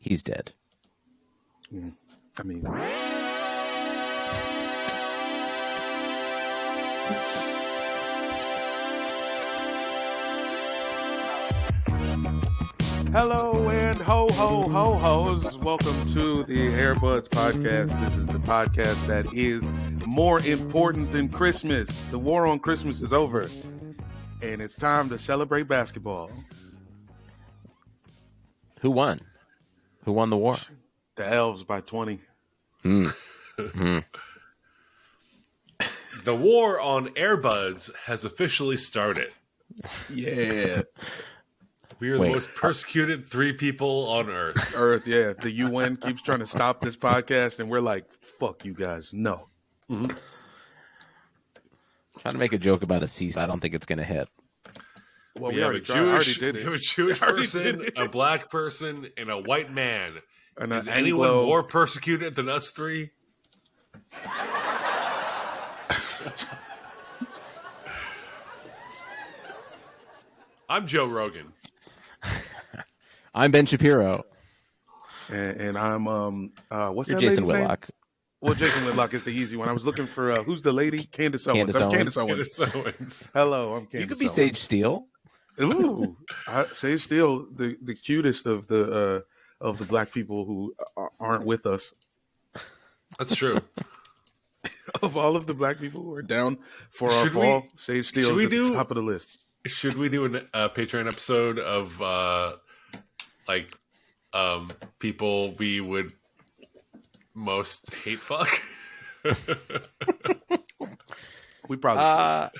He's dead. I mean, hello and ho ho ho hos. Welcome to the Airbuds Podcast. This is the podcast that is more important than Christmas. The war on Christmas is over, and it's time to celebrate basketball. Who won? Who won the war? The Elves by 20. The war on Airbuds has officially started. Yeah. We are the most persecuted three people on Earth. Yeah. The UN keeps trying to stop this podcast, and we're like, fuck you guys. No. Trying to make a joke about a cease. I don't think it's going to hit. Well, we have a Jewish person, a black person, and a white man. And is anyone more persecuted than us three? I'm Joe Rogan. I'm Ben Shapiro. And I'm what's You're that Jason lady's Whitlock. name? Well, Jason Whitlock is the easy one. I was looking for who's the lady? Candace Owens. Candace I'm Owens. Candace Owens. Hello, I'm Candace. You could be Owens. Sage Steele. Ooh, Sage Steele, the cutest of the black people who aren't with us. That's true. Of all of the black people who are down for our fall, Sage Steele is at the top of the list. Should we do a Patreon episode of people we would most hate fuck? We probably should.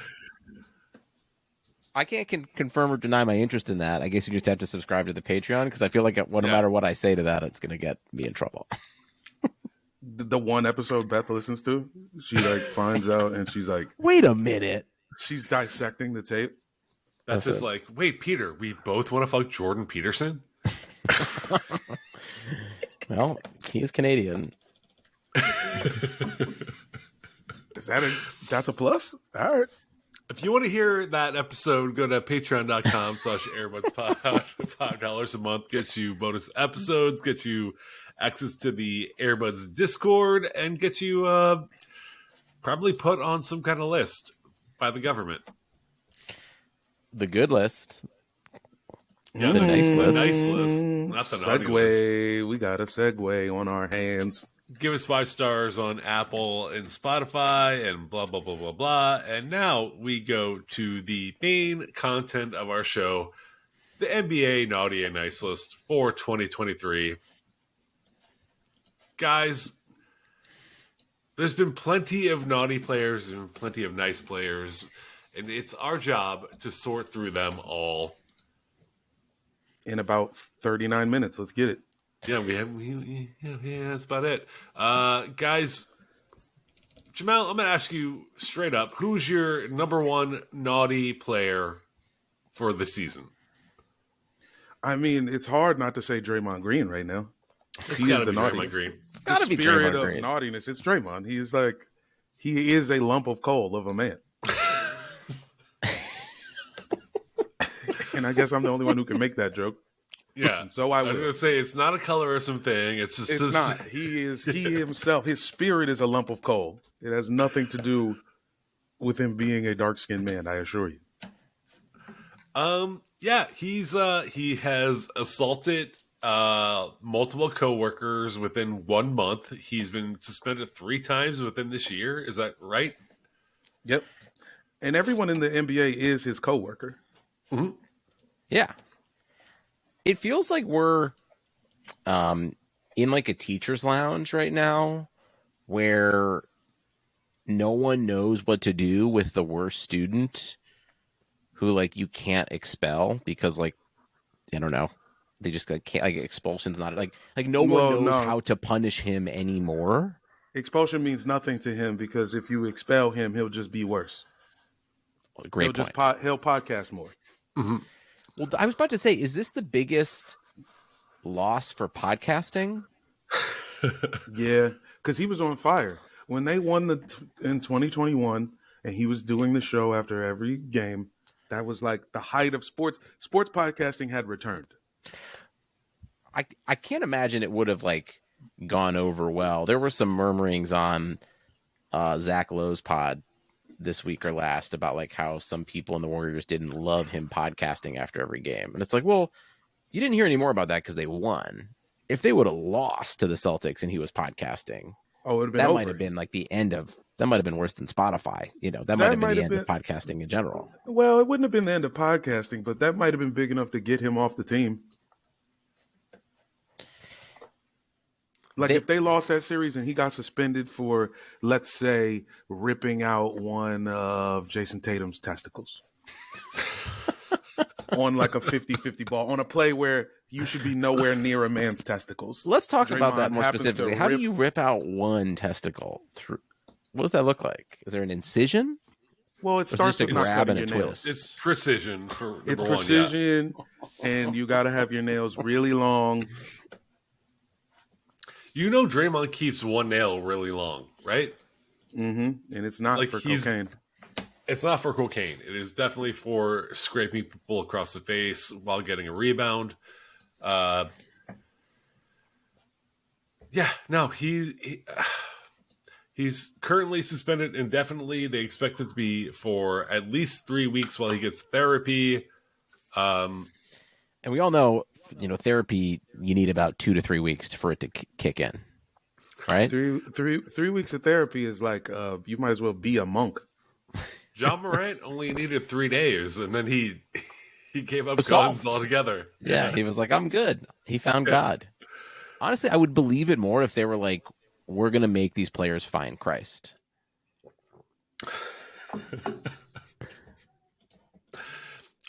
I can't confirm or deny my interest in that. I guess you just have to subscribe to the Patreon because I feel like no matter what I say to that, it's going to get me in trouble. The one episode Beth listens to, she finds out and she's like, "Wait a minute!" She's dissecting the tape. That's just like, wait, Peter, we both want to fuck Jordan Peterson? Well, he is Canadian. That's a plus? All right. If you want to hear that episode, go to patreon.com/AirbudsPod. $5 a month gets you bonus episodes, gets you access to the Airbuds Discord, and gets you probably put on some kind of list by the government. The good list. Yeah, the nice list. Nice list. Not the naughty list. Segue. We got a segue on our hands. Give us 5 stars on Apple and Spotify and blah, blah, blah, blah, blah. And now we go to the main content of our show, the NBA Naughty and Nice List for 2023. Guys, there's been plenty of naughty players and plenty of nice players, and it's our job to sort through them all. In about 39 minutes. Let's get it. Yeah, that's about it. Guys, Jamal, I'm going to ask you straight up, who's your number one naughty player for the season? I mean, it's hard not to say Draymond Green right now. He is the naughtiness. It's gotta the be spirit Draymond of Green. naughtiness. It's Draymond. He is a lump of coal of a man. And I guess I'm the only one who can make that joke. Yeah. And so I was going to say, it's not a colorism thing. It's not. He himself, his spirit is a lump of coal. It has nothing to do with him being a dark-skinned man, I assure you. Yeah, he has assaulted multiple coworkers within 1 month. He's been suspended 3 times within this year. Is that right? Yep. And everyone in the NBA is his coworker. Mm-hmm. Yeah. It feels like we're in a teacher's lounge right now where no one knows what to do with the worst student who you can't expel because I don't know. They just can't, expulsion's not no one knows how to punish him anymore. Expulsion means nothing to him because if you expel him, he'll just be worse. Great point. He'll podcast more. Mm-hmm. Well, I was about to say, is this the biggest loss for podcasting? Yeah, because he was on fire. When they won in 2021 and he was doing the show after every game, that was the height of sports. Sports podcasting had returned. I can't imagine it would have like gone over well. There were some murmurings on Zach Lowe's pod this week or last about like how some people in the Warriors didn't love him podcasting after every game. And it's like, well, you didn't hear any more about that because they won. If they would have lost to the Celtics and he was podcasting, Oh, it would have been that over. might have been like the end of that might have been worse than Spotify. You know, that might have been the end of podcasting in general. Well, it wouldn't have been the end of podcasting, but that might have been big enough to get him off the team. Like if they lost that series and he got suspended for, let's say, ripping out one of Jason Tatum's testicles on like a 50-50 ball, on a play where you should be nowhere near a man's testicles. Let's talk about that Draymond more happens specifically. How do you rip out one testicle? What does that look like? Is there an incision? Well, it starts with not grab and cutting a your twist. nails. It's precision. It's precision, and you got to have your nails really long. You know Draymond keeps one nail really long, right? Mm-hmm. And it's not Like for cocaine. It's not for cocaine. It is definitely for scraping people across the face while getting a rebound. He's currently suspended indefinitely. They expect it to be for at least 3 weeks while he gets therapy. And we all know, therapy, you need about 2 to 3 weeks for it to kick in, right? Three weeks of therapy is like you might as well be a monk. John Morant only needed 3 days, and then he gave up guns altogether. Yeah, he was like, I'm good. He found God. Honestly, I would believe it more if they were like, we're going to make these players find Christ.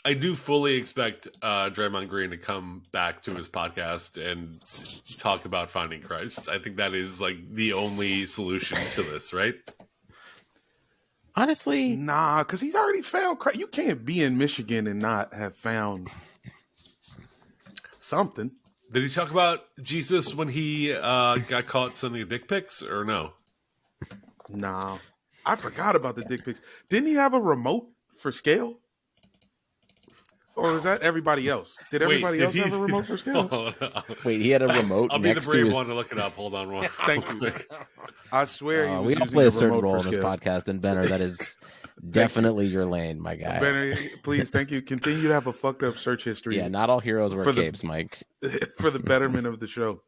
I do fully expect Draymond Green to come back to his podcast and talk about finding Christ. I think that is like the only solution to this, right? Honestly, nah, because he's already found Christ. You can't be in Michigan and not have found something. Did he talk about Jesus when he got caught sending dick pics, or no? Nah, I forgot about the dick pics. Didn't he have a remote for scale? Or is that everybody else? Did everybody else have a remote for scale? Oh, no. Wait, he had a remote. I'll be the brave one to look it up. Hold on, one. Thank you. I swear, he was we all using play a a certain remote role for in this scale. podcast, and Benner, that is definitely your lane, my guy. Benner, please, thank you. Continue to have a fucked up search history. Yeah, not all heroes wear For the- capes, Mike. for the betterment of the show.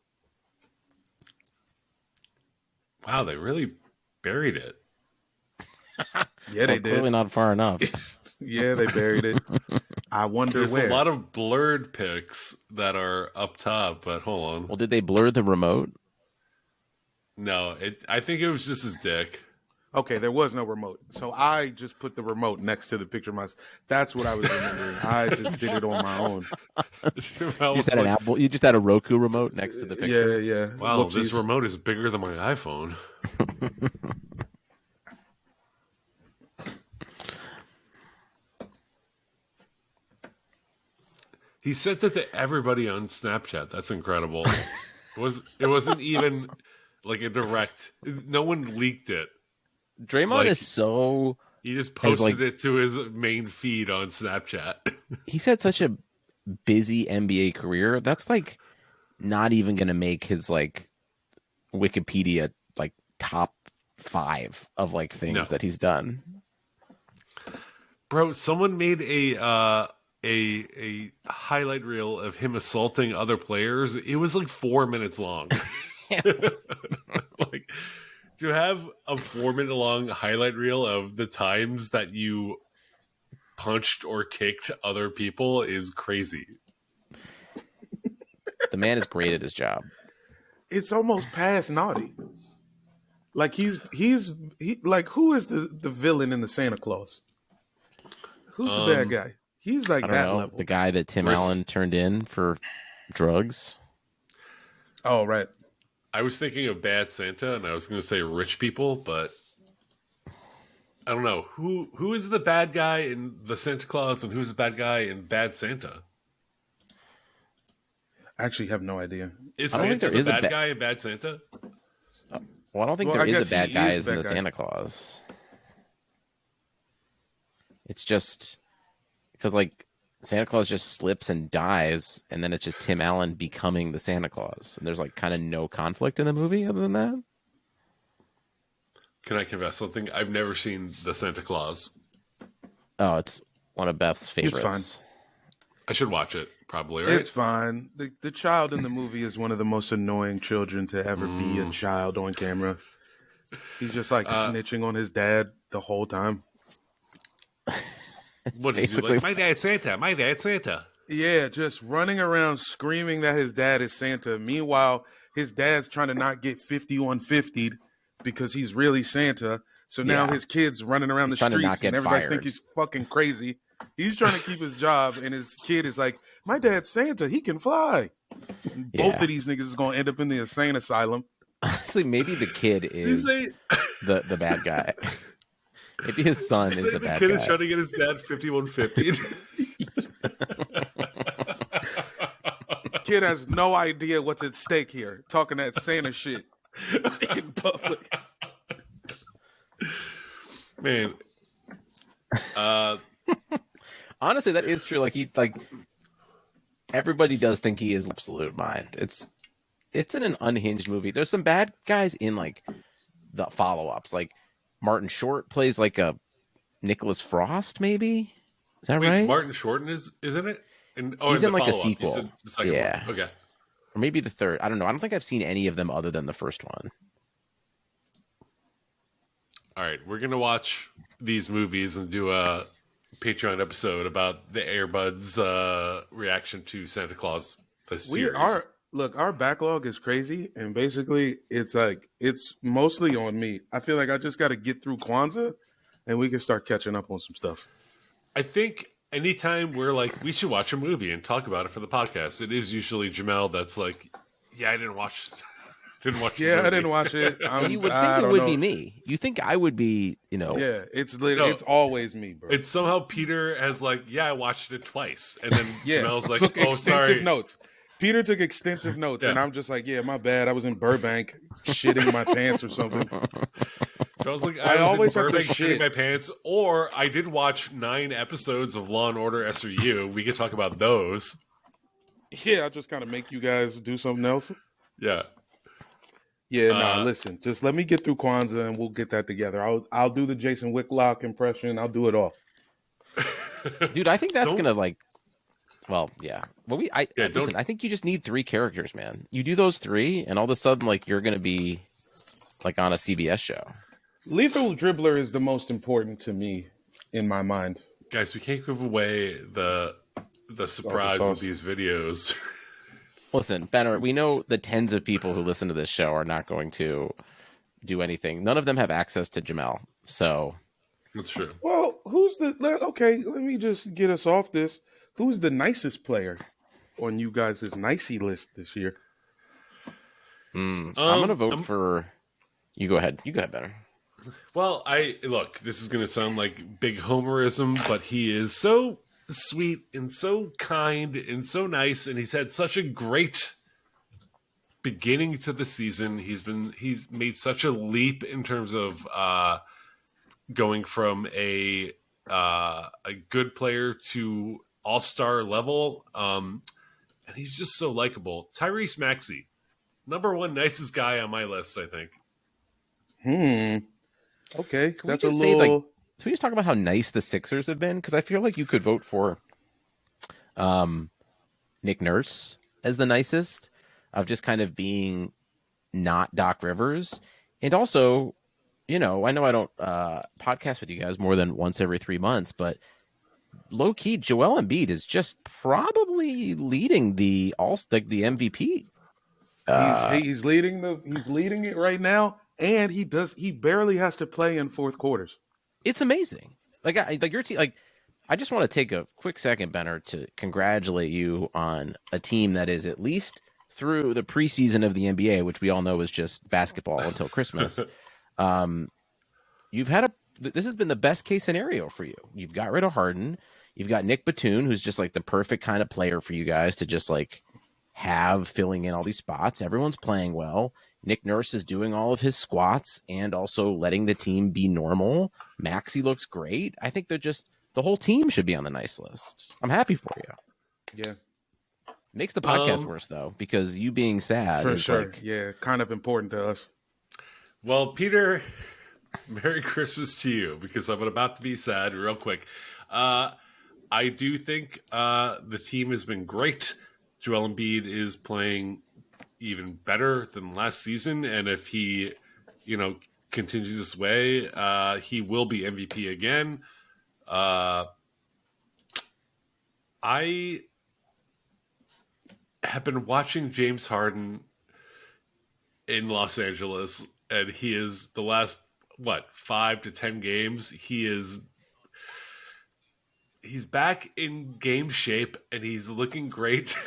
Wow, they really buried it. Yeah, they did. Clearly not far enough. Yeah, they buried it. I wonder There's where. a lot of blurred pics that are up top, but hold on. Well, did they blur the remote? No, I think it was just his dick. Okay, there was no remote. So I just put the remote next to the picture of myself. That's what I was remembering. I just did it on my own. You just had an Apple. You just had a Roku remote next to the picture. Yeah. Wow, Whoopsies. this remote is bigger than my iPhone. He sent it to everybody on Snapchat. That's incredible. It wasn't even like a direct. No one leaked it. Draymond is so. He just posted it to his main feed on Snapchat. He's had such a busy NBA career. That's like not even going to make his like Wikipedia like top 5 of like things that he's done. Bro, someone made a highlight reel of him assaulting other players. It was like 4 minutes long. Like, to have a 4-minute long highlight reel of the times that you punched or kicked other people is crazy. The man is great at his job. It's almost past naughty. Like he like, who is the villain in the Santa Claus? Who's the bad guy? He's like that level. The guy that Tim Allen turned in for drugs. Oh, right. I was thinking of Bad Santa, and I was going to say rich people, but I don't know. Who is the bad guy in the Santa Claus, and who's the bad guy in Bad Santa? I actually have no idea. Is Santa the bad guy in Bad Santa? Well, I don't think there is a bad guy as in the Santa Claus. It's just because, like, Santa Claus just slips and dies, and then it's just Tim Allen becoming the Santa Claus. And there's like kind of no conflict in the movie other than that. Can I confess something? I've never seen The Santa Claus. Oh, it's one of Beth's favorites. It's fine. I should watch it, probably, right? It's fine. The child in the movie is one of the most annoying children to ever be a child on camera. He's just like snitching on his dad the whole time. What is he like? My dad's Santa. My dad's Santa. Yeah, just running around screaming that his dad is Santa. Meanwhile, his dad's trying to not get 5150'd because he's really Santa. So now his kid's running around the streets and everybody thinks he's fucking crazy. He's trying to keep his job, and his kid is like, my dad's Santa. He can fly. Both of these niggas is going to end up in the insane asylum. Honestly, maybe the kid is the bad guy. Maybe his son is the bad guy. The kid is trying to get his dad 5150. Kid has no idea what's at stake here, talking that Santa shit in public. Man. Honestly, that is true. Like everybody does think he is absolute mind. It's in an unhinged movie. There's some bad guys in like the follow-ups. Like Martin Short plays like a Nicholas Frost, maybe? Is that right? Martin Short is in it? He's in like a sequel. The second one. Okay. Or maybe the third. I don't know. I don't think I've seen any of them other than the first one. All right. We're going to watch these movies and do a Patreon episode about the Airbuds reaction to Santa Claus, the series. Our backlog is crazy, and basically it's mostly on me. I feel like I just got to get through Kwanzaa, and we can start catching up on some stuff. I think anytime we're like, we should watch a movie and talk about it for the podcast, it is usually Jamel that's like, yeah, I didn't watch Yeah, I didn't watch it. You would think it would be me. You think I would be, Yeah, it's always me, bro. It's somehow Peter has like, yeah, I watched it twice. And then Jamel's like, took extensive sorry. notes. Peter took extensive notes, and I'm just like, yeah, my bad. I was in Burbank shitting my pants or something. So I was like, I always have to shitting my pants, or I did watch 9 episodes of Law and Order SVU. We could talk about those. Yeah, I'll just kind of make you guys do something else. Yeah. Yeah, listen, just let me get through Kwanzaa and we'll get that together. I'll do the Jason Whitlock impression. I'll do it all. Dude, I think that's gonna like. Well, yeah. Well, listen. I think you just need 3 characters, man. You do those 3, and all of a sudden, like you're gonna be like on a CBS show. Lethal Dribbler is the most important to me in my mind. Guys, we can't give away the surprise of these videos. Listen, Benner, we know the tens of people who listen to this show are not going to do anything. None of them have access to Jamel, so that's true. Well, let me just get us off this. Who's the nicest player on you guys' nicey list this year? I'm going to vote for... You go ahead. You go ahead, Benner. Well, this is going to sound like big homerism, but he is so sweet and so kind and so nice, and he's had such a great beginning to the season. He's made such a leap in terms of going from a good player to all-star level, and he's just so likable. Tyrese Maxey, number 1 nicest guy on my list, I think. Okay, that's a little. Can we just talk about how nice the Sixers have been? Because I feel like you could vote for Nick Nurse as the nicest of just kind of being not Doc Rivers, and also, I know I don't podcast with you guys more than once every 3 months, but low key, Joel Embiid is just probably leading the MVP. He's leading it right now, and he barely has to play in fourth quarters. It's amazing. Like your team. Like, I just want to take a quick second, Benner, to congratulate you on a team that is at least through the preseason of the NBA, which we all know is just basketball until Christmas. This has been the best case scenario for you. You've got rid of Harden. You've got Nick Batum, who's just like the perfect kind of player for you guys to just like have filling in all these spots. Everyone's playing well. Nick Nurse is doing all of his squats and also letting the team be normal. Maxey looks great. I think they're just The whole team should be on the nice list. I'm happy for you. Yeah, Makes the podcast worse though, because you being sad for is sure. like, Yeah, kind of important to us. Well, Peter, Merry Christmas to you, because I'm about to be sad real quick. I do think the team has been great. Joel Embiid is playing even better than last season, and if he, continues this way, he will be MVP again. I have been watching James Harden in Los Angeles, and he is the last 5 to 10 games. He's back in game shape, and he's looking great.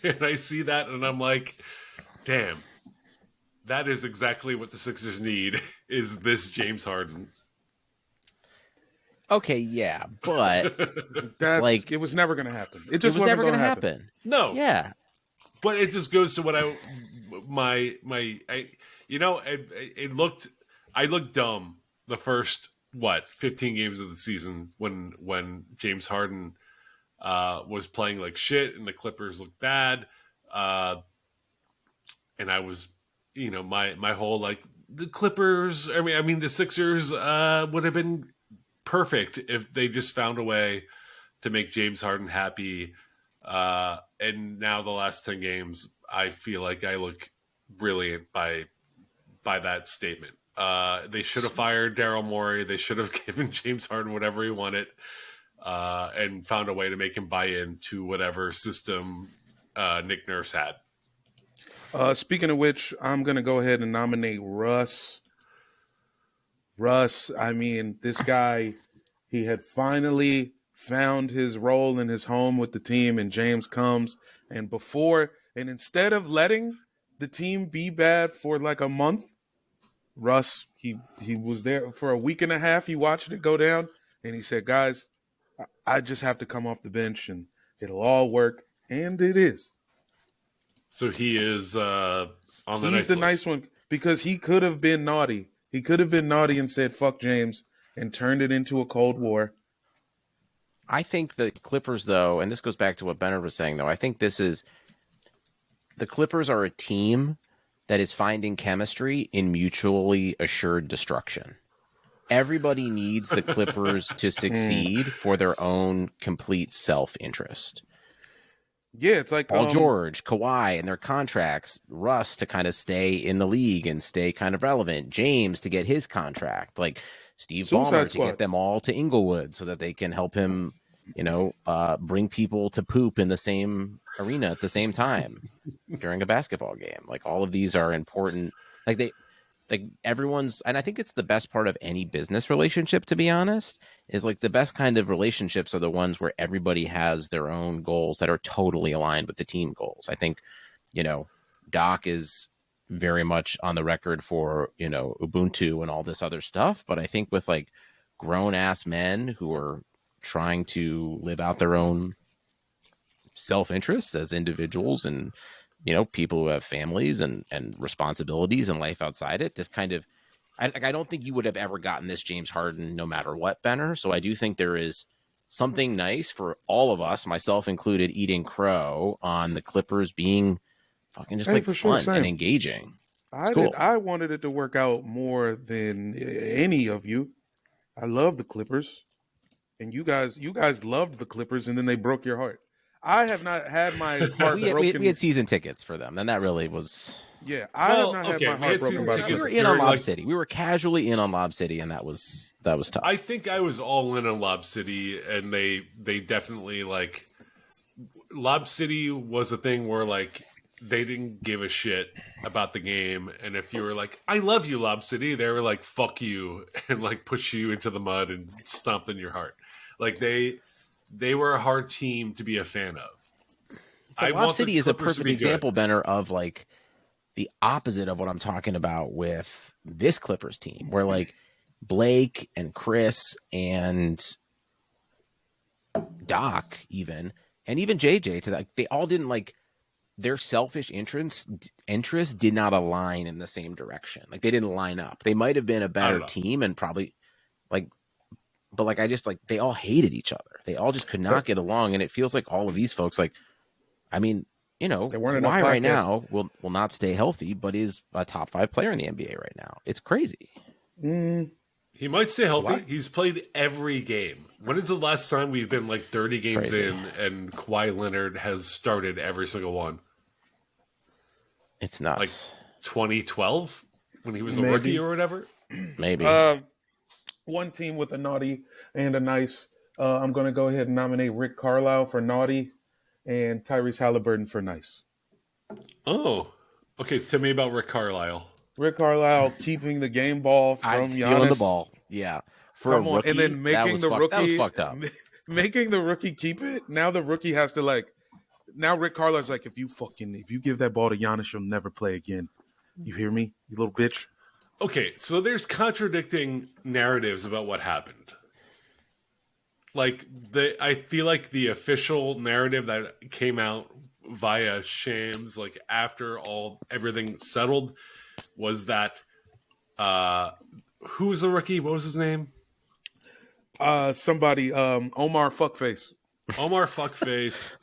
And I see that, and I'm like, damn, that is exactly what the Sixers need. Is this James Harden? okay, yeah, but It was never going to happen. It just was wasn't never going going to to happen. happen. No, Yeah, but it just goes to what it looked. I looked dumb the first 15 games of the season when James Harden was playing like shit and the Clippers looked bad, and I was, my whole like the Clippers. I mean the Sixers would have been perfect if they just found a way to make James Harden happy. And now the last 10 games, I feel like I look brilliant by that statement. They should have fired Daryl Morey. They should have given James Harden whatever he wanted, and found a way to make him buy into whatever system Nick Nurse had. Speaking of which, I'm going to go ahead and nominate Russ. I mean, this guy, he had finally found his role in his home with the team, and James comes. And instead of letting the team be bad for like a month, Russ, he was there for a week and a half. He watched it go down, and he said, guys, I just have to come off the bench, and it'll all work. And it is. So he is on the He's nice the list. nice one, because he could have been naughty. He could have been naughty and said, fuck James, and turned it into a Cold War. I think the Clippers, though, and this goes back to what Bernard was saying, though, I think the Clippers are a team that is finding chemistry in mutually assured destruction. Everybody needs the Clippers to succeed for their own complete self-interest. Yeah, it's like Paul George, Kawhi, and their contracts. Russ to kind of stay in the league and stay kind of relevant. James to get his contract. Like Steve Ballmer to get them all to Inglewood so that they can help him, bring people to poop in the same arena at the same time during a basketball game. Like all of these are important. Like everyone's, and I think it's the best part of any business relationship, to be honest, is like the best kind of relationships are the ones where everybody has their own goals that are totally aligned with the team goals. I think, Doc is very much on the record for, Ubuntu and all this other stuff. But I think with like grown ass men who are trying to live out their own self-interests as individuals and, people who have families and responsibilities and life outside it, this kind of, I don't think you would have ever gotten this James Harden no matter what, Benner. So I do think there is something nice for all of us, myself included, eating crow on the Clippers being fucking just fun and engaging. Cool. I wanted it to work out more than any of you. I love the Clippers, and you guys loved the Clippers, and then they broke your heart. I have not had my heart broken. We had season tickets for them, and that really was. Yeah, I have not had my heart broken by the Clippers. We were in on Lob City. We were casually in on Lob City, and that was tough. I think I was all in on Lob City, and they definitely like Lob City was a thing where like they didn't give a shit about the game, and if you were like, "I love you, Lob City," they were like, "Fuck you," and like push you into the mud and stomp in your heart. Like they were a hard team to be a fan of. Lob City is a perfect example, Benner, of like the opposite of what I'm talking about with this Clippers team, where like Blake and Chris and Doc and even JJ to that, they all didn't like their selfish interests did not align in the same direction. Like they didn't line up. They might have been a better team and probably like but like I just like they all hated each other. They all just could not get along, and it feels like all of these folks, like, I mean, There weren't enough Kawhi right podcasts. now will not stay healthy, but is a top 5 player in the NBA right now. It's crazy. He might stay healthy. Kawhi? He's played every game. When is the last time we've been like 30 games crazy. in and Kawhi Leonard has started every single one? It's nuts. Like 2012 when he was a Maybe. rookie or whatever? Maybe. One team with a naughty and a nice. I'm going to go ahead and nominate Rick Carlisle for naughty and Tyrese Halliburton for nice. Oh, okay. Tell me about Rick Carlisle. Rick Carlisle keeping the game ball from stealing Giannis. the ball. Yeah. For Come a on, rookie, and then making the that was rookie fucked up. making the rookie keep it. Now the rookie has to like. Now Rick Carlisle's like, if you give that ball to Giannis, you'll never play again. You hear me, you little bitch? Okay, so there's contradicting narratives about what happened. Like I feel like the official narrative that came out via Shams, like after everything settled, was that who was the rookie? What was his name? Somebody, Omar Fuckface. Omar Fuckface.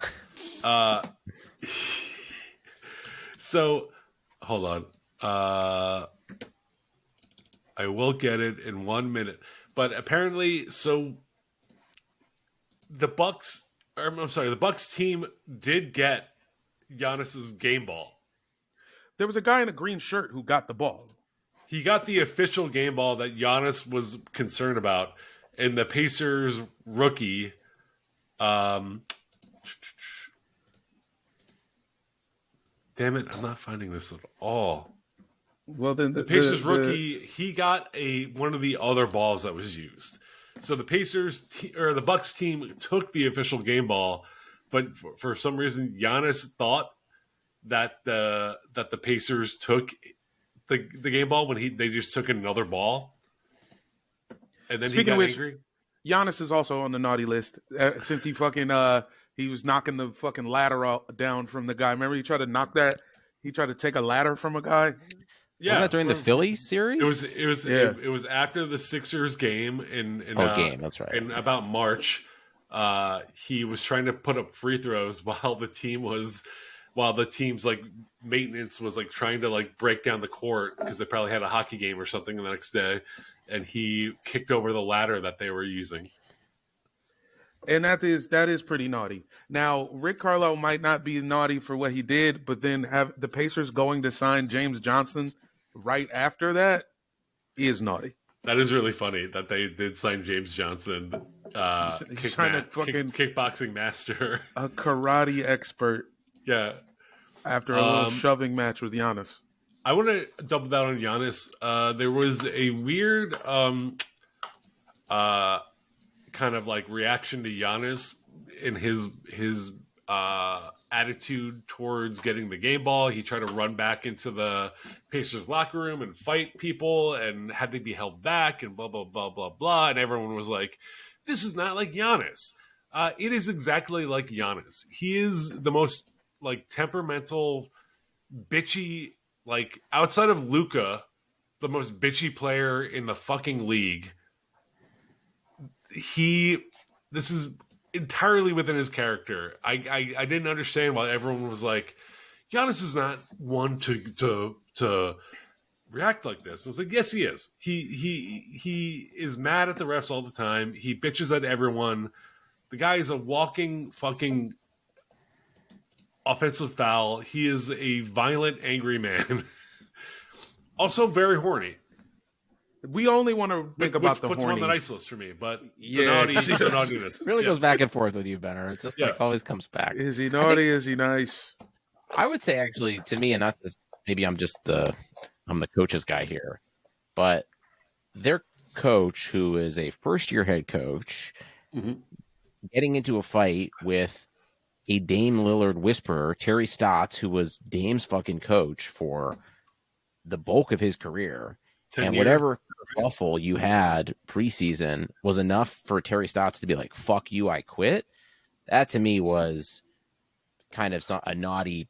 So hold on. I will get it in 1 minute. But apparently, so the Bucks team did get Giannis's game ball. There was a guy in a green shirt who got the ball. He got the official game ball that Giannis was concerned about, and the Pacers rookie, damn it, I'm not finding this at all. Well, then the Pacers rookie, he got one of the other balls that was used. So the the Bucks team took the official game ball, but for some reason, Giannis thought that the Pacers took the game ball when they just took another ball, and then Speaking he got of which, angry. Giannis is also on the naughty list since he was knocking the fucking ladder down from the guy. Remember, he tried to knock that. He tried to take a ladder from a guy. Yeah, wasn't that during the Philly series? It was after the Sixers game in game. That's right. In about March, he was trying to put up free throws while the team's like maintenance was like trying to like break down the court because they probably had a hockey game or something the next day, and he kicked over the ladder that they were using. And that is pretty naughty. Now, Rick Carlisle might not be naughty for what he did, but then have the Pacers going to sign James Johnson right after that is naughty. That is really funny that they did sign James Johnson, kickboxing master, a karate expert. Yeah, after a little shoving match with Giannis. I want to double down on Giannis. There was a weird kind of like reaction to Giannis in his attitude towards getting the game ball. He tried to run back into the Pacers locker room and fight people and had to be held back and blah, blah, blah, blah, blah. And everyone was like, this is not like Giannis. It is exactly like Giannis. He is the most like temperamental, bitchy, like outside of Luka, the most bitchy player in the fucking league. This is entirely within his character. I didn't understand why everyone was like, Giannis is not one to react like this. I was like, yes, he is. He is mad at the refs all the time. He bitches at everyone. The guy is a walking fucking offensive foul. He is a violent, angry man. Also very horny. We only want to think about the puts horny. him on the nice list for me, but yeah, the naughtiness really goes back and forth with you, Benner. It just like always comes back. Is he naughty? Is he nice? I would say actually, to me, and not this. Maybe I'm the coach's guy here, but their coach, who is a first-year head coach, getting into a fight with a Dame Lillard whisperer, Terry Stotts, who was Dame's fucking coach for the bulk of his career. And whatever awful you had preseason was enough for Terry Stotts to be like, fuck you, I quit. That to me was kind of a naughty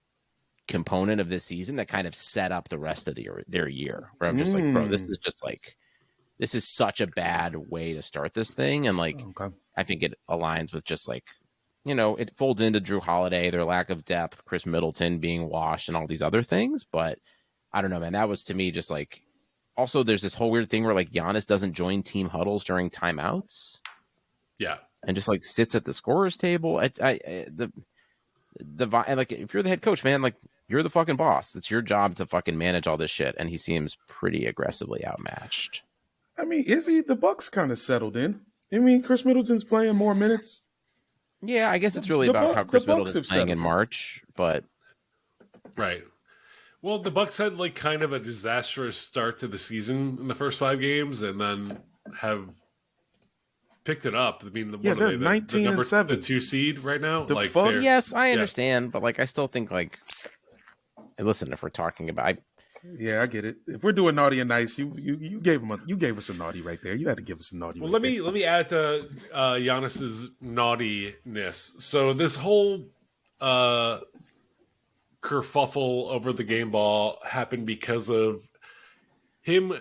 component of this season that kind of set up the rest of their year. Where I'm just like, bro, this is just like, this is such a bad way to start this thing. And like, Okay. I think it aligns with just like, it folds into Drew Holiday, their lack of depth, Chris Middleton being washed, and all these other things. But I don't know, man. That was to me just like. Also, there's this whole weird thing where like Giannis doesn't join team huddles during timeouts. Yeah, and just like sits at the scorer's table. And like if you're the head coach, man, like you're the fucking boss. It's your job to fucking manage all this shit. And he seems pretty aggressively outmatched. I mean, is he? The Bucks kind of settled in. I mean, Chris Middleton's playing more minutes. Yeah, I guess it's really about how Chris Middleton's playing in settled. March, but right. Well, the Bucks had like kind of a disastrous start to the season in the first 5 games, and then have picked it up. I mean, they're 19 and 7, the 2 seed right now. The like, fuck? Yes, I understand, but like I still think like, listen, if we're talking about, yeah, I get it. If we're doing naughty and nice, you gave us a naughty right there. You had to give us a naughty. Well, right let me add to Giannis's naughtiness. So this whole kerfuffle over the game ball happened because of him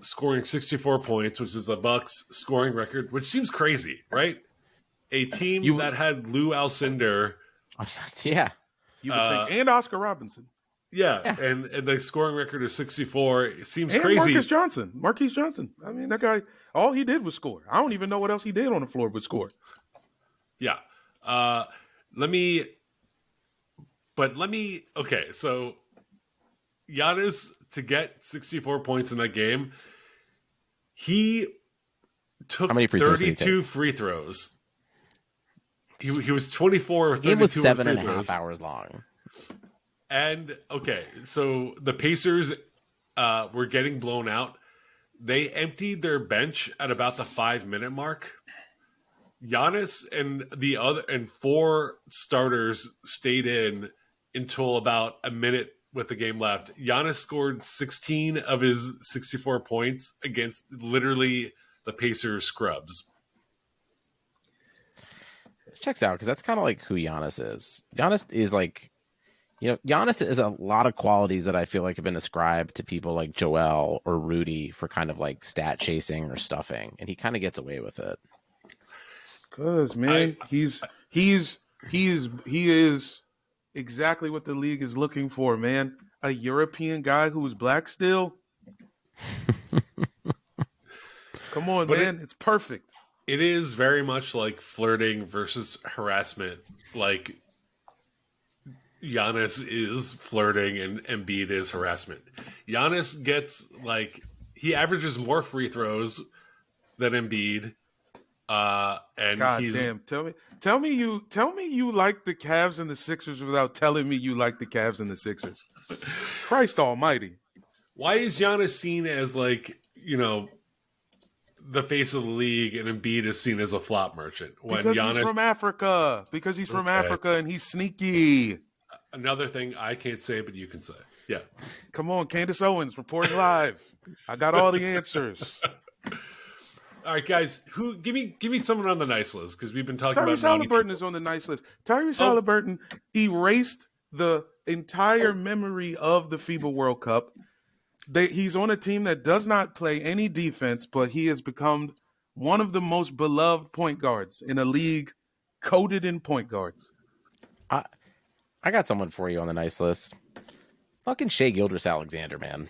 scoring 64 points, which is a Bucks scoring record, which seems crazy, right? A team that had Lou Alcindor, yeah, You would think, and Oscar Robinson. yeah. And the scoring record is 64. It seems And crazy. Marquise Johnson. I mean, that guy, all he did was score. I don't even know what else he did on the floor but score. Yeah. Okay, so Giannis, to get 64 points in that game, he took how many free throws did he 32 take? free throws. He was 24 with 32 It was seven free and a throws. half hours long. And, okay, so the Pacers were getting blown out. They emptied their bench at about the 5-minute mark. Giannis and 4 starters stayed in until about a minute with the game left. Giannis scored 16 of his 64 points against literally the Pacers scrubs. This checks out because that's kind of like who Giannis is. Giannis is like, Giannis is a lot of qualities that I feel like have been ascribed to people like Joel or Rudy for kind of like stat chasing or stuffing, and he kind of gets away with it. Cause man, he is exactly what the league is looking for, man. A European guy who's black still. Come on, man. It's perfect. It is very much like flirting versus harassment. Like Giannis is flirting and Embiid is harassment. Giannis gets he averages more free throws than Embiid. And God damn, tell me you like the Cavs and the Sixers without telling me you like the Cavs and the Sixers. Christ almighty. Why is Giannis seen as the face of the league and Embiid is seen as a flop merchant? Because he's from Africa. Because he's from Africa and he's sneaky. Another thing I can't say, but you can say. Yeah. Come on, Candace Owens reporting live. I got all the answers. All right, guys. Give me someone on the nice list because we've been talking Tyrese about Halliburton is on the nice list. Tyrese Halliburton erased the entire memory of the FIBA World Cup. He's on a team that does not play any defense, but he has become one of the most beloved point guards in a league coated in point guards. I got someone for you on the nice list. Fucking Shai Gilgeous-Alexander, man.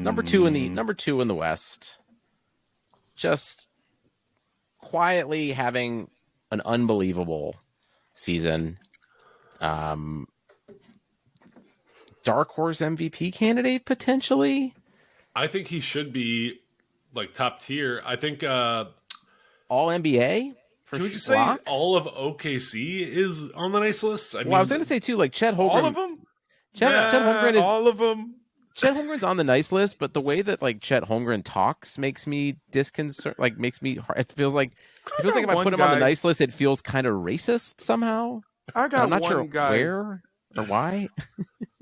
Number two in the West. Just quietly having an unbelievable season. Dark horse MVP candidate potentially. I think he should be top tier. I think all NBA. Can we just say all of OKC is on the nice list? I was going to say too, like Chet Holmgren. All of them. Chet Holmgren is all of them. Chet Holmgren's on the nice list, but the way that Chet Holmgren talks makes me disconcert. Makes me. It feels like if I put him on the nice list, it feels kind of racist somehow. I'm not sure where or why.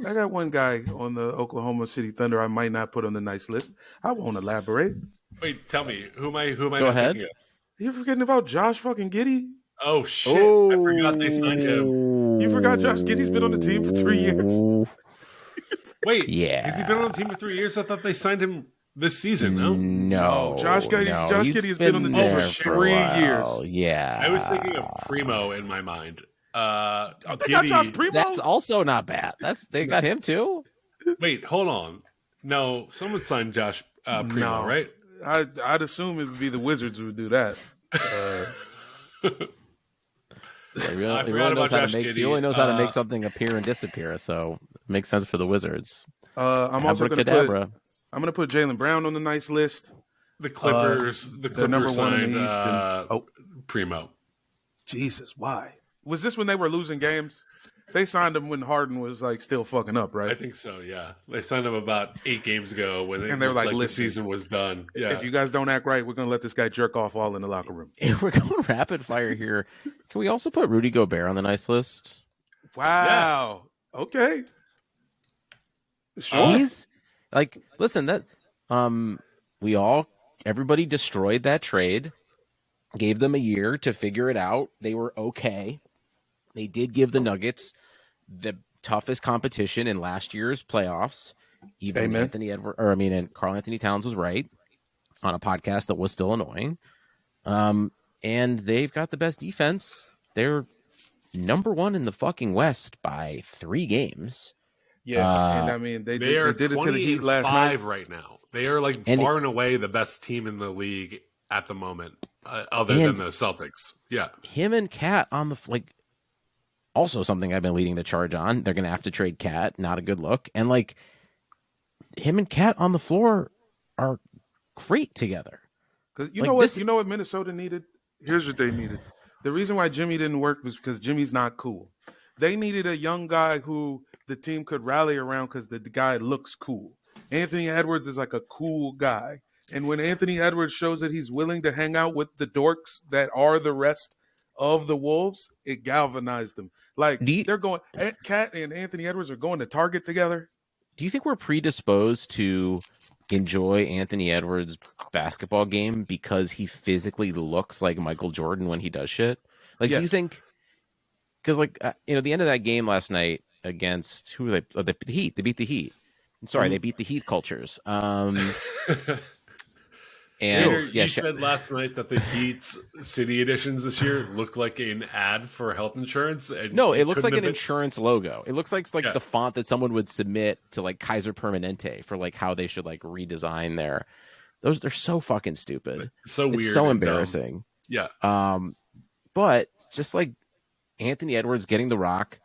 I got one guy on the Oklahoma City Thunder I might not put on the nice list. I won't elaborate. Wait, tell me who am I? Go ahead. Thinking of? You forgetting about Josh fucking Giddey? Oh shit! I forgot they signed him. You forgot Josh Giddey's been on the team for 3 years. Wait, yeah. Has he been on the team for 3 years? I thought they signed him this season. No, No, Josh He's Giddey has been on the team for there a 3 while. years. Yeah, I was thinking of Primo in my mind. Oh, they got Josh Primo. That's also not bad. They got him too. Wait, hold on. No, someone signed Josh Primo, No. right? I'd assume it would be the Wizards who would do that. He I really forgot knows about how to Josh make. Giddey. He really knows how to make something appear and disappear. So it makes sense for the Wizards. I'm also going to put Jaylen Brown on the nice list. The Clippers. The Clippers number one in signed the East. Primo. Jesus, why? Was this when they were losing games? They signed him when Harden was like still fucking up, right? I think so. Yeah, they signed him about 8 games ago when they were like, the season was done. Yeah, if you guys don't act right, we're going to let this guy jerk off all in the locker room. If we're going rapid fire here, can we also put Rudy Gobert on the nice list? Wow. Yeah. Okay. Sure. He's like, listen, that everybody destroyed that trade, gave them a year to figure it out. They were okay. They did give the Nuggets the toughest competition in last year's playoffs. Even and Karl Anthony Towns was right on a podcast that was still annoying. And they've got the best defense. They're number 1 in the fucking West by 3 games. Yeah, and I mean they did it to the Heat last night. Right now. They are like far and away the best team in the league at the moment, other than the Celtics. Yeah, him and Cat on the also something I've been leading the charge on. They're going to have to trade Cat. Not a good look. And like him and Cat on the floor are great together. Because you know what Minnesota needed? Here's what they needed. The reason why Jimmy didn't work was because Jimmy's not cool. They needed a young guy who the team could rally around because the guy looks cool. Anthony Edwards is like a cool guy. And when Anthony Edwards shows that he's willing to hang out with the dorks that are the rest of the Wolves, it galvanized them. Like they're going, Cat and Anthony Edwards are going to Target together. Do you think we're predisposed to enjoy Anthony Edwards' basketball game because he physically looks like Michael Jordan when he does shit? Like, do you think? Because the end of that game last night against who were they? The Heat. They beat the Heat. Sorry, they beat the Heat cultures. And you said last night that the Heat's City editions this year look like an ad for health insurance. And no, it looks like an insurance logo. It looks like the font that someone would submit to like Kaiser Permanente for like how they should like redesign their. They're so fucking stupid. So weird. It's so embarrassing. Yeah. But just like Anthony Edwards getting the rock,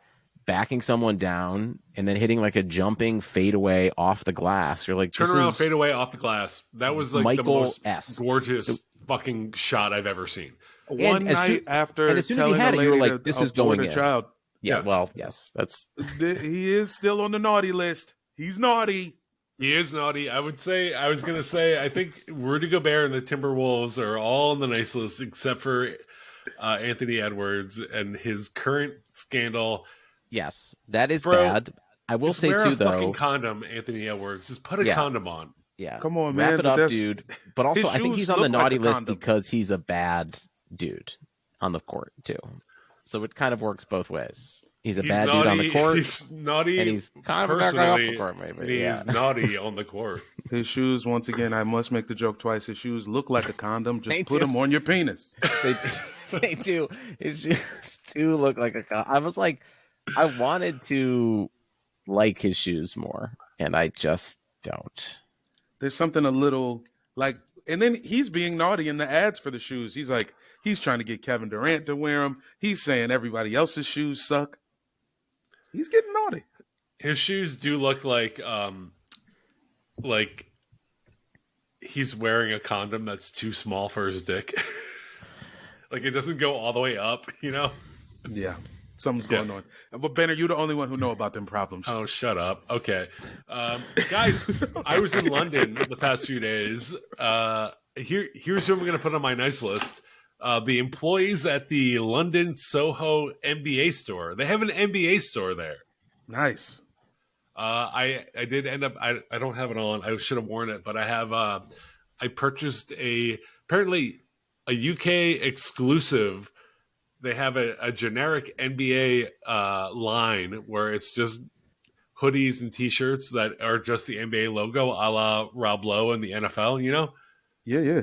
backing someone down, and then hitting like a jumping fadeaway off the glass. You're like, turn around, fadeaway off the glass. That was like the most gorgeous fucking shot I've ever seen. One night after, and as soon as he had it, you were like, "This is going in." Child. Yeah, well, yes, that's. He is still on the naughty list. He's naughty. He is naughty. I was going to say, I think Rudy Gobert and the Timberwolves are all on the nice list except for Anthony Edwards and his current scandal. Yes, that is bad. I will say too, though. Fucking condom, Anthony Edwards. Just put a condom on. Yeah, come on, man. Wrap it up, dude. But also, I think he's on the naughty list because he's a bad dude on the court too. So it kind of works both ways. He's a bad dude on the court. He's naughty, and he's kind of not off the court, maybe. He's naughty on the court. His shoes, once again, I must make the joke twice. His shoes look like a condom. Just put them on your penis. They do. His shoes do look like a condom. I was like, I wanted to like his shoes more, and I just don't. There's something a little like, and then he's being naughty in the ads for the shoes. He's like, he's trying to get Kevin Durant to wear them. He's saying everybody else's shoes suck. He's getting naughty. His shoes do look like he's wearing a condom that's too small for his dick. Like it doesn't go all the way up, you know? Yeah. Something's going on. But Ben, are you the only one who know about them problems? Oh, shut up. Okay. Guys, I was in London the past few days. Here's who I'm going to put on my nice list. The employees at the London Soho NBA store. They have an NBA store there. Nice. I did end up, I don't have it on. I should have worn it, but I have, I purchased apparently a UK exclusive. They have a generic NBA line where it's just hoodies and T-shirts that are just the NBA logo, a la Rob Lowe and the NFL. You know, Yeah.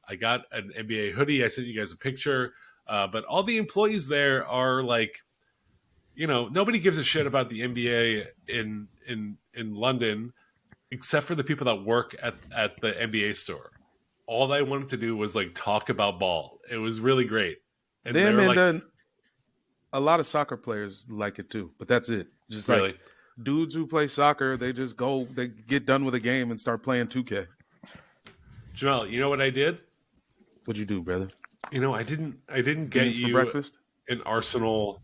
I got an NBA hoodie. I sent you guys a picture, but all the employees there are like, you know, nobody gives a shit about the NBA in London except for the people that work at the NBA store. All they wanted to do was like talk about ball. It was really great, and they Them were and like, a lot of soccer players like it too, but that's it. Just really, like dudes who play soccer, they get done with a game and start playing 2K. Jamal, you know what I did? What'd you do, brother? You know, I didn't get Beans for you breakfast? an Arsenal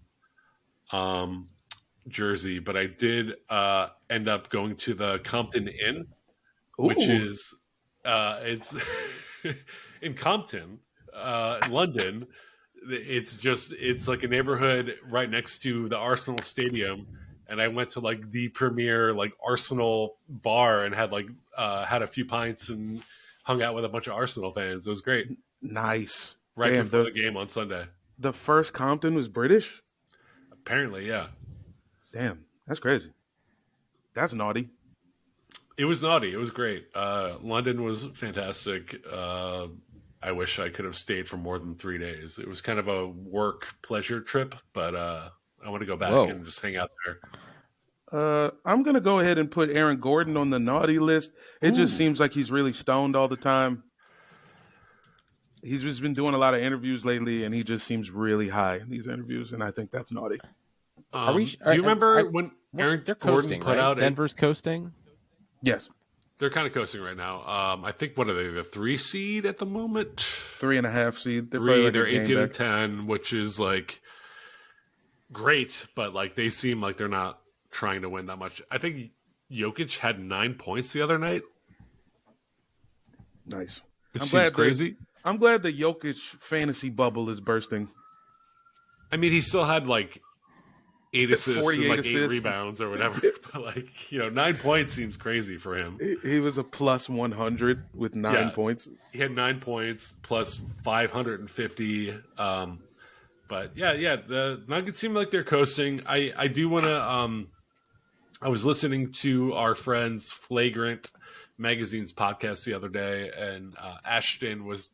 jersey, but I did end up going to the Compton Inn, which Ooh. is it's in Compton, London. It's like a neighborhood right next to the Arsenal Stadium, and I went to like the premier like Arsenal bar and had a few pints and hung out with a bunch of Arsenal fans. It was great. Nice. Right Damn, before the game on Sunday. the first Compton was British? Apparently, yeah. Damn, that's crazy. That's naughty. It was naughty. It was great. London was fantastic. I wish I could have stayed for more than 3 days. It was kind of a work pleasure trip, but I want to go back Whoa. and just hang out there. I'm gonna go ahead and put Aaron Gordon on the naughty list. It just seems like he's really stoned all the time. He's just been doing a lot of interviews lately, and he just seems really high in these interviews, and I think that's naughty. Do you remember when Aaron They're Gordon coasting, put right? out? Denver's coasting. Yes, They're kind of coasting right now. I think what are they? The 3 seed at the moment. 3.5 seed. They're probably like They're a game 18 and back. 10, which is like great, but like they seem like they're not trying to win that much. I think Jokic had 9 points the other night, Nice. which I'm seems glad crazy. I'm glad the Jokic fantasy bubble is bursting. I mean, he still had like 8 assists and 48 like 8 assists. rebounds or whatever. But like, 9 points seems crazy for him. He was a plus 100 with 9 Yeah. points. He had 9 points plus 550. But yeah, the Nuggets seem like they're coasting. I do want to. I was listening to our friends Flagrant Magazine's podcast the other day, and Ashton was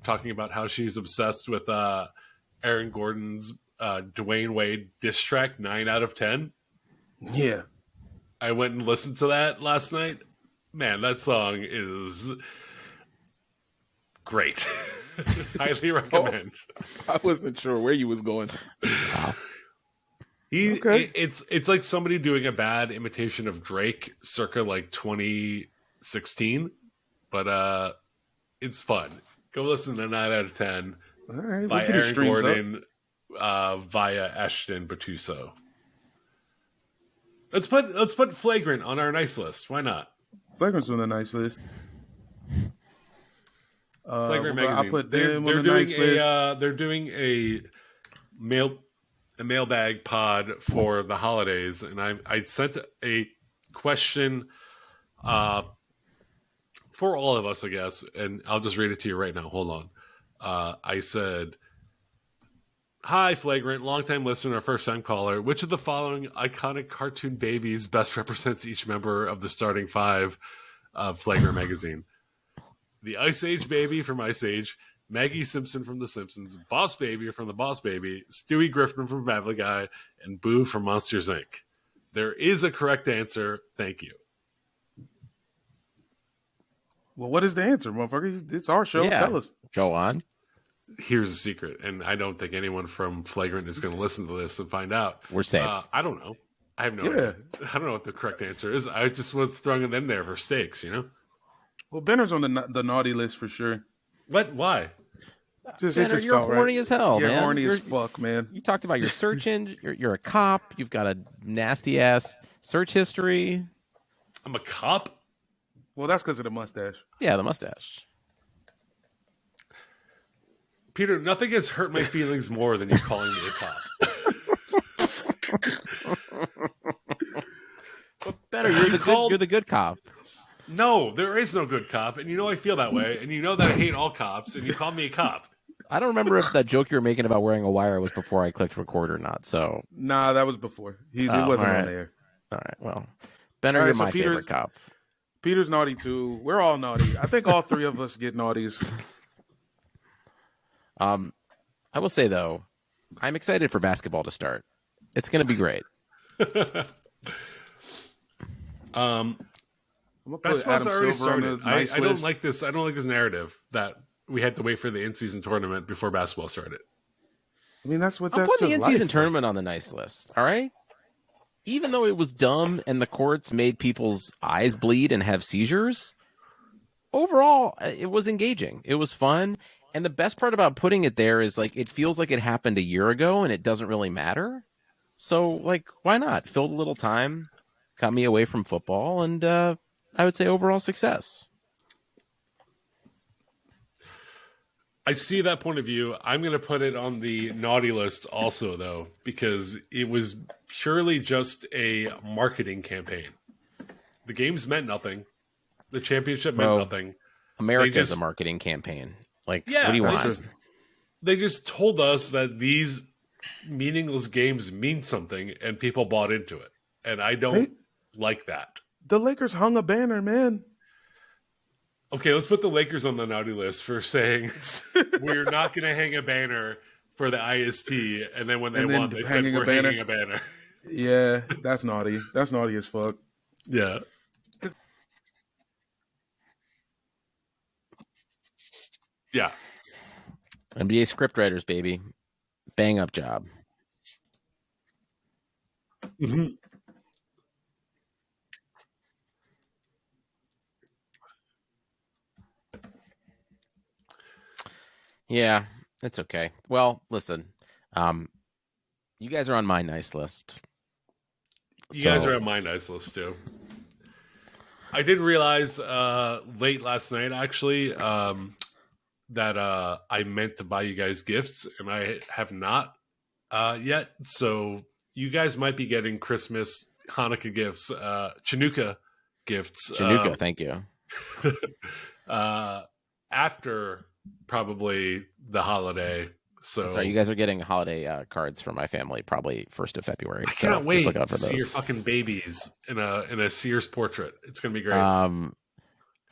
talking about how she's obsessed with Aaron Gordon's Dwayne Wade diss track 9 out of 10. Yeah. I went and listened to that last night. Man, that song is great. Highly recommend. I wasn't sure where you was going. Okay. It's like somebody doing a bad imitation of Drake circa like 2016, but it's fun. Go listen to 9 out of 10 All right, by we'll get his Aaron streams up. Gordon via Ashton Batuso. Let's put Flagrant on our nice list. Why not? Flagrant's on the nice list. Flagrant I'll Magazine. put They're them on the doing nice list. they're doing a mailbag pod for the holidays, and I sent a question for all of us, I guess, and I'll just read it to you right now. Hold on. I said, "Hi, Flagrant, longtime listener, first time caller. Which of the following iconic cartoon babies best represents each member of the starting 5 of Flagrant Magazine? The Ice Age baby from Ice Age, Maggie Simpson from The Simpsons, Boss Baby from The Boss Baby, Stewie Griffin from Family Guy, and Boo from Monsters, Inc. There is a correct answer. Thank you." Well, what is the answer, motherfucker? It's our show. Yeah. Tell us. Go on. Here's a secret, and I don't think anyone from Flagrant is going to listen to this and find out. We're safe. I don't know. I have no idea. I don't know what the correct answer is. I just was throwing them in there for stakes, Well, Benner's on the naughty list for sure. What? Why? Just Benner, you're felt horny right. as hell, You're man. horny You're- as fuck, man. You talked about your search engine. You're a cop. You've got a nasty ass search history. I'm a cop? Well, that's because of the mustache. Yeah, the mustache. Peter, nothing has hurt my feelings more than you calling me a cop. Better, you're the good cop. No, there is no good cop, and you know I feel that way, and you know that I hate all cops, and you call me a cop. I don't remember if that joke you were making about wearing a wire was before I clicked record or not. So Nah, that was before. He Oh, wasn't all right. on there. All right. Well, Benner, All right, you're so my favorite cop. Peter's naughty too. We're all naughty. I think all three of us get naughties. I will say though, I'm excited for basketball to start. It's going to be great. I'm gonna put Basketball's Adam already Silver on the started. nice I don't list. like this. I don't like this narrative that we had to wait for the in-season tournament before basketball started. I mean, that's I'm putting the just in-season life. tournament on the nice list. All right. Even though it was dumb and the courts made people's eyes bleed and have seizures, overall, it was engaging. It was fun. And the best part about putting it there is like it feels like it happened a year ago and it doesn't really matter. So, like, why not? Filled a little time, got me away from football, and I would say overall success. I see that point of view. I'm going to put it on the naughty list also, though, because it was purely just a marketing campaign. The games meant nothing. The championship meant nothing. America's a marketing campaign. Like, what do you want? They just told us that these meaningless games mean something, and people bought into it. And I don't like that. The Lakers hung a banner, man. Okay, let's put the Lakers on the naughty list for saying we're not going to hang a banner for the IST, and then when they won, they said we're hanging a banner. Yeah, that's naughty. That's naughty as fuck. Yeah. Yeah. NBA scriptwriters, baby. Bang up job. Mm-hmm. Yeah, it's okay. Well, listen, you guys are on my nice list. You guys are on my nice list too. I did realize late last night, actually, that I meant to buy you guys gifts, and I have not yet. So you guys might be getting Christmas, Hanukkah gifts, Chanukah gifts. Chanukah, thank you. After probably the holiday. So that's right. You guys are getting holiday cards from my family probably 1st of February. I cannot wait to see your fucking babies in a Sears portrait. It's gonna be great.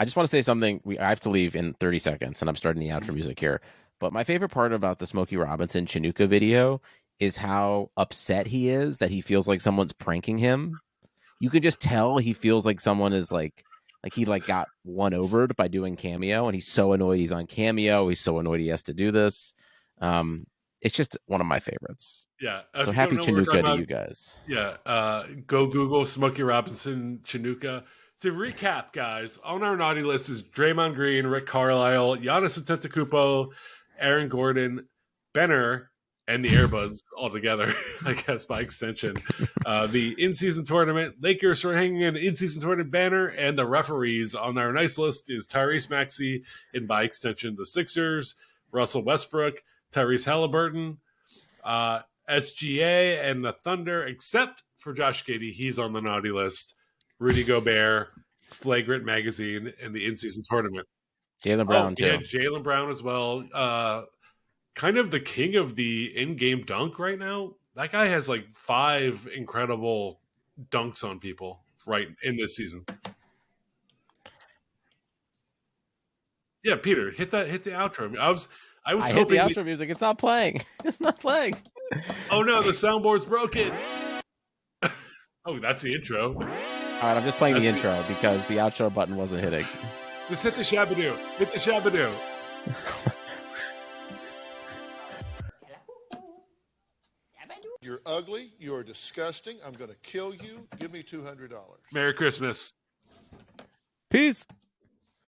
I just want to say something. I have to leave in 30 seconds, and I'm starting the outro music here. But my favorite part about the Smokey Robinson Chanukah video is how upset he is that he feels like someone's pranking him. You can just tell he feels like someone is like he got won over by doing Cameo, and he's so annoyed he's on Cameo. He's so annoyed he has to do this. It's just one of my favorites. Yeah. So happy Chanukah to you guys. Yeah. Go Google Smokey Robinson Chanukah. To recap, guys, on our naughty list is Draymond Green, Rick Carlisle, Giannis Antetokounmpo, Aaron Gordon, Benner, and the Airbuds all together, I guess, by extension. The in-season tournament, Lakers are hanging an in-season tournament banner, and the referees on our nice list is Tyrese Maxey, and by extension, the Sixers, Russell Westbrook, Tyrese Halliburton, SGA, and the Thunder, except for Josh Giddey. He's on the naughty list. Rudy Gobert, Flagrant Magazine, and the in-season tournament. Jaylen Brown, too. Yeah, Jaylen Brown as well. Kind of the king of the in-game dunk right now. That guy has like 5 incredible dunks on people right in this season. Yeah, Peter, hit the outro. I was hoping hit the outro music. It's not playing. It's not playing. Oh no, the soundboard's broken. Oh, that's the intro. All right, I'm just playing the intro because the outro button wasn't hitting. Just hit the shabadoo. Hit the shabadoo. You're ugly. You're disgusting. I'm going to kill you. Give me $200. Merry Christmas. Peace.